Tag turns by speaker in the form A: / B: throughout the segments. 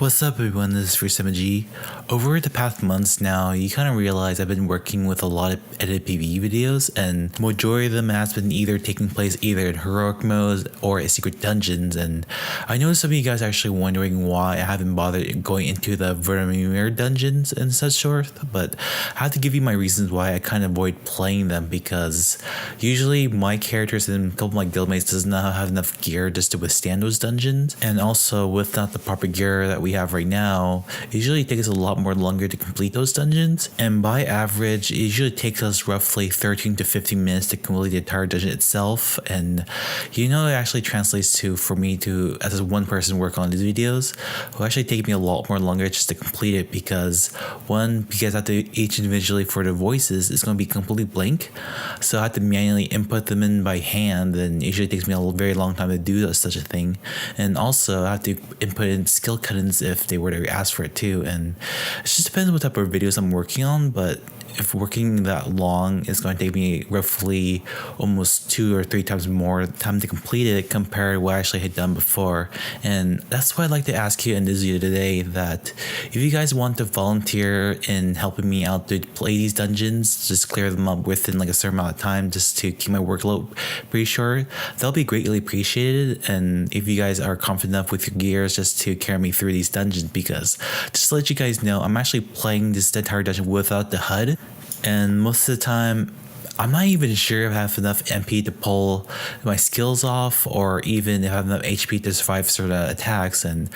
A: What's up everyone, this is Fruit7G. Over the past months now, you kind of realize I've been working with a lot of edited PvE videos, and majority of them has been either taking place either in heroic modes or in secret dungeons, and I know some of you guys are actually wondering why I haven't bothered going into the Varnimyr dungeons and such sort, but I have to give you my reasons why I kind of avoid playing them, because usually my characters and a couple of my guildmates does not have enough gear just to withstand those dungeons, and also without the proper gear that we have right now, it usually takes a lot more longer to complete those dungeons, and by average it usually takes us roughly 13 to 15 minutes to complete the entire dungeon itself. And it actually translates to, for me to as one person work on these videos, will actually take me a lot more longer just to complete it, because I have to each individually for the voices it's going to be completely blank, so I have to manually input them in by hand, and it usually takes me a very long time to do such a thing. And also I have to input in skill cut-ins if they were to ask for it too, and it just depends what type of videos I'm working on. But if working that long, it's going to take me roughly almost 2 or 3 times more time to complete it compared to what I actually had done before. And that's why I'd like to ask you in this video today, that if you guys want to volunteer in helping me out to play these dungeons, just clear them up within like a certain amount of time just to keep my workload pretty short, that'll be greatly appreciated. And if you guys are confident enough with your gears just to carry me through these dungeons, because just to let you guys know, I'm actually playing this entire dungeon without the HUD, and most of the time I'm not even sure if I have enough MP to pull my skills off, or even if I have enough HP to survive certain attacks, and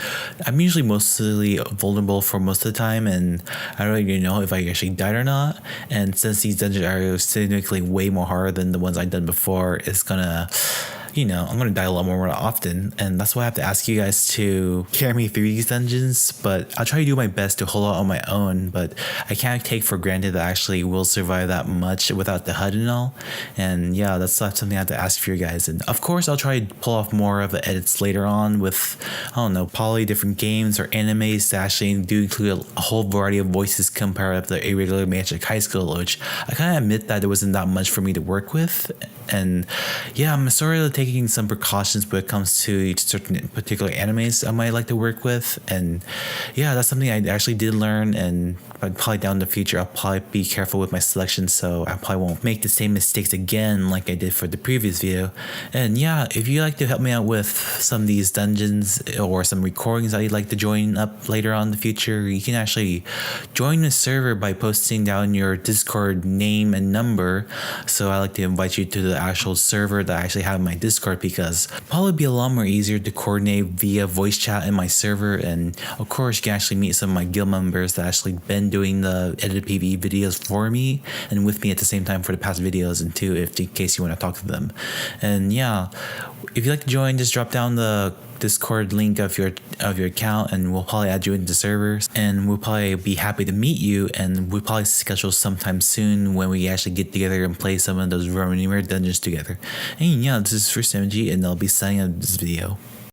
A: I'm usually mostly vulnerable for most of the time, and I don't really know if I actually died or not. And since these dungeons are significantly way more harder than the ones I've done before, it's gonna I'm going to die a lot more often, and that's why I have to ask you guys to carry me through these dungeons. But I'll try to do my best to hold out on my own, but I can't take for granted that I actually will survive that much without the HUD and all. And yeah, that's something I have to ask for you guys. And of course, I'll try to pull off more of the edits later on with, I don't know, probably different games or animes that actually do include a whole variety of voices compared to the irregular magic high school, which I kind of admit that there wasn't that much for me to work with. And yeah, I'm sort of taking some precautions when it comes to certain particular animes I might like to work with. And yeah, that's something I actually did learn, and probably down in the future I'll probably be careful with my selection, so I probably won't make the same mistakes again like I did for the previous video. And yeah, if you'd like to help me out with some of these dungeons or some recordings that you'd like to join up later on in the future, you can actually join the server by posting down your Discord name and number. So I like to invite you to the actual server that I actually have in my Discord, because it'll probably be a lot more easier to coordinate via voice chat in my server. And of course you can actually meet some of my guild members that actually been doing the edited PvE videos for me and with me at the same time for the past videos, and too, if in case you want to talk to them. And yeah, if you'd like to join, just drop down the Discord link of your account, and we'll probably add you into servers, and we'll probably be happy to meet you. And we'll probably schedule sometime soon when we actually get together and play some of those Varnimyr dungeons together. And yeah, this is Fruit7G, and I'll be signing up this video.